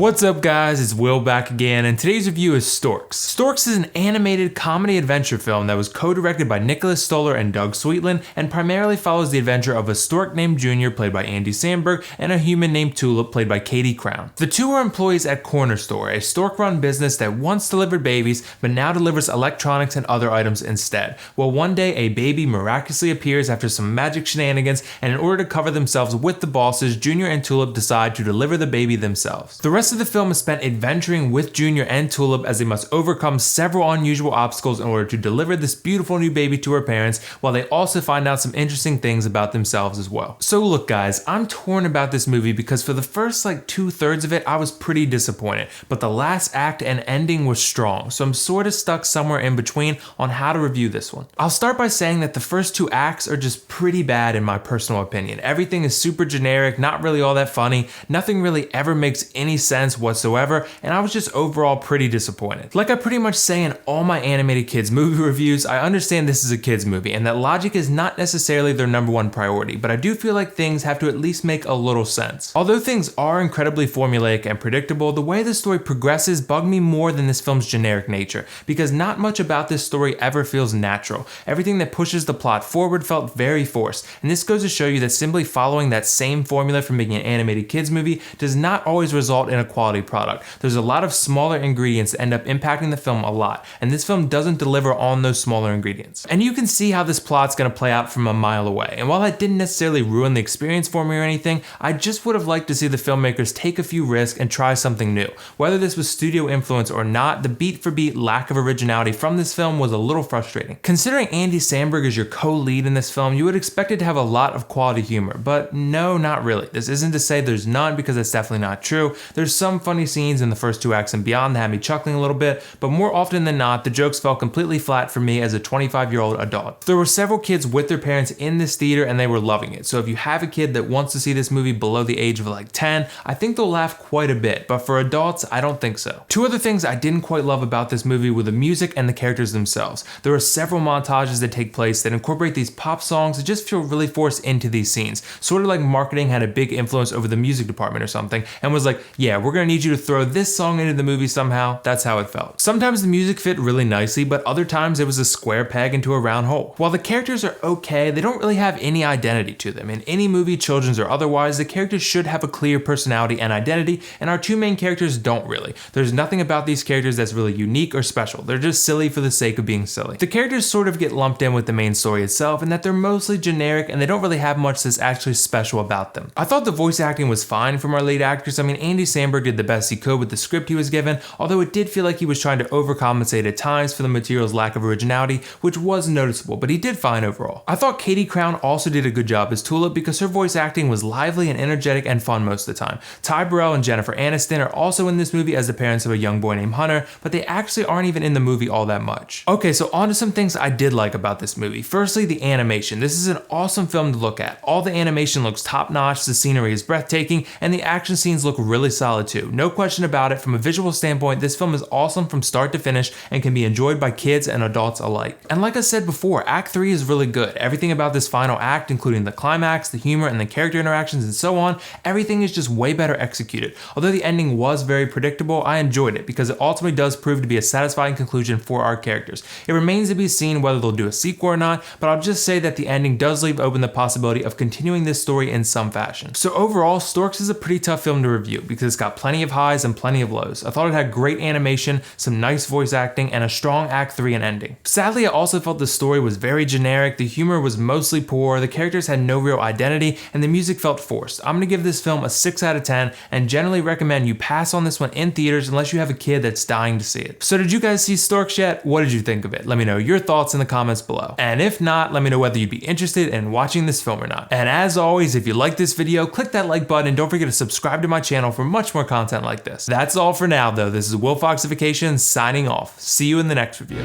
What's up guys, it's Will back again, and today's review is Storks. Storks is an animated comedy adventure film that was co-directed by Nicholas Stoller and Doug Sweetland and primarily follows the adventure of a stork named Junior played by Andy Samberg and a human named Tulip played by Katie Crown. The two are employees at Corner Store, a stork-run business that once delivered babies but now delivers electronics and other items instead. Well, one day a baby miraculously appears after some magic shenanigans, and in order to cover themselves with the bosses, Junior and Tulip decide to deliver the baby themselves. The rest of the film is spent adventuring with Junior and Tulip as they must overcome several unusual obstacles in order to deliver this beautiful new baby to her parents, while they also find out some interesting things about themselves as well. So look guys, I'm torn about this movie because for the first like 2/3 of it, I was pretty disappointed, but the last act and ending was strong, so I'm sort of stuck somewhere in between on how to review this one. I'll start by saying that the first two acts are just pretty bad in my personal opinion. Everything is super generic, not really all that funny, nothing really ever makes any sense whatsoever, and I was just overall pretty disappointed. Like I pretty much say in all my animated kids movie reviews, I understand this is a kids movie and that logic is not necessarily their #1 priority, but I do feel like things have to at least make a little sense. Although things are incredibly formulaic and predictable, the way the story progresses bugged me more than this film's generic nature, because not much about this story ever feels natural. Everything that pushes the plot forward felt very forced, and this goes to show you that simply following that same formula for making an animated kids movie does not always result in a quality product. There's a lot of smaller ingredients that end up impacting the film a lot, and this film doesn't deliver on those smaller ingredients. And you can see how this plot's gonna play out from a mile away, and while that didn't necessarily ruin the experience for me or anything, I just would have liked to see the filmmakers take a few risks and try something new. Whether this was studio influence or not, the beat for beat lack of originality from this film was a little frustrating. Considering Andy Samberg is your co-lead in this film, you would expect it to have a lot of quality humor, but no, not really. This isn't to say there's none, because that's definitely not true. There's some funny scenes in the first two acts and beyond that had me chuckling a little bit, but more often than not, the jokes fell completely flat for me as a 25-year-old adult. There were several kids with their parents in this theater and they were loving it, so if you have a kid that wants to see this movie below the age of like 10, I think they'll laugh quite a bit, but for adults, I don't think so. Two other things I didn't quite love about this movie were the music and the characters themselves. There are several montages that take place that incorporate these pop songs that just feel really forced into these scenes, sort of like marketing had a big influence over the music department or something, and was like, yeah, we're gonna need you to throw this song into the movie somehow. That's how it felt. Sometimes the music fit really nicely, but other times it was a square peg into a round hole. While the characters are okay, they don't really have any identity to them. In any movie, children's or otherwise, the characters should have a clear personality and identity, and our two main characters don't really. There's nothing about these characters that's really unique or special. They're just silly for the sake of being silly. The characters sort of get lumped in with the main story itself, and that they're mostly generic and they don't really have much that's actually special about them. I thought the voice acting was fine from our lead actors. I mean, Andy Samberg did the best he could with the script he was given, although it did feel like he was trying to overcompensate at times for the material's lack of originality, which was noticeable, but he did fine overall. I thought Katie Crown also did a good job as Tulip because her voice acting was lively and energetic and fun most of the time. Burrell and Jennifer Anniston are also in this movie as the parents of a young boy named Hunter, but they actually aren't even in the movie all that much. Okay, so on to some things I did like about this movie. Firstly, the animation. This is an awesome film to look at. All the animation looks top-notch, the scenery is breathtaking, and the action scenes look really solid too. No question about it, from a visual standpoint, this film is awesome from start to finish and can be enjoyed by kids and adults alike. And like I said before, Act 3 is really good. Everything about this final act, including the climax, the humor, and the character interactions and so on, everything is just way better executed. Although the ending was very predictable, I enjoyed it because it ultimately does prove to be a satisfying conclusion for our characters. It remains to be seen whether they'll do a sequel or not, but I'll just say that the ending does leave open the possibility of continuing this story in some fashion. So overall, Storks is a pretty tough film to review because it's got plenty of highs and plenty of lows. I thought it had great animation, some nice voice acting, and a strong Act 3 and ending. Sadly, I also felt the story was very generic, the humor was mostly poor, the characters had no real identity, and the music felt forced. I'm gonna give this film a 6 out of 10 and generally recommend you pass on this one in theaters unless you have a kid that's dying to see it. So did you guys see Storks yet? What did you think of it? Let me know your thoughts in the comments below. And if not, let me know whether you'd be interested in watching this film or not. And as always, if you like this video, click that like button and don't forget to subscribe to my channel for much more content like this. That's all for now though. This is WillFoxification signing off. See you in the next review.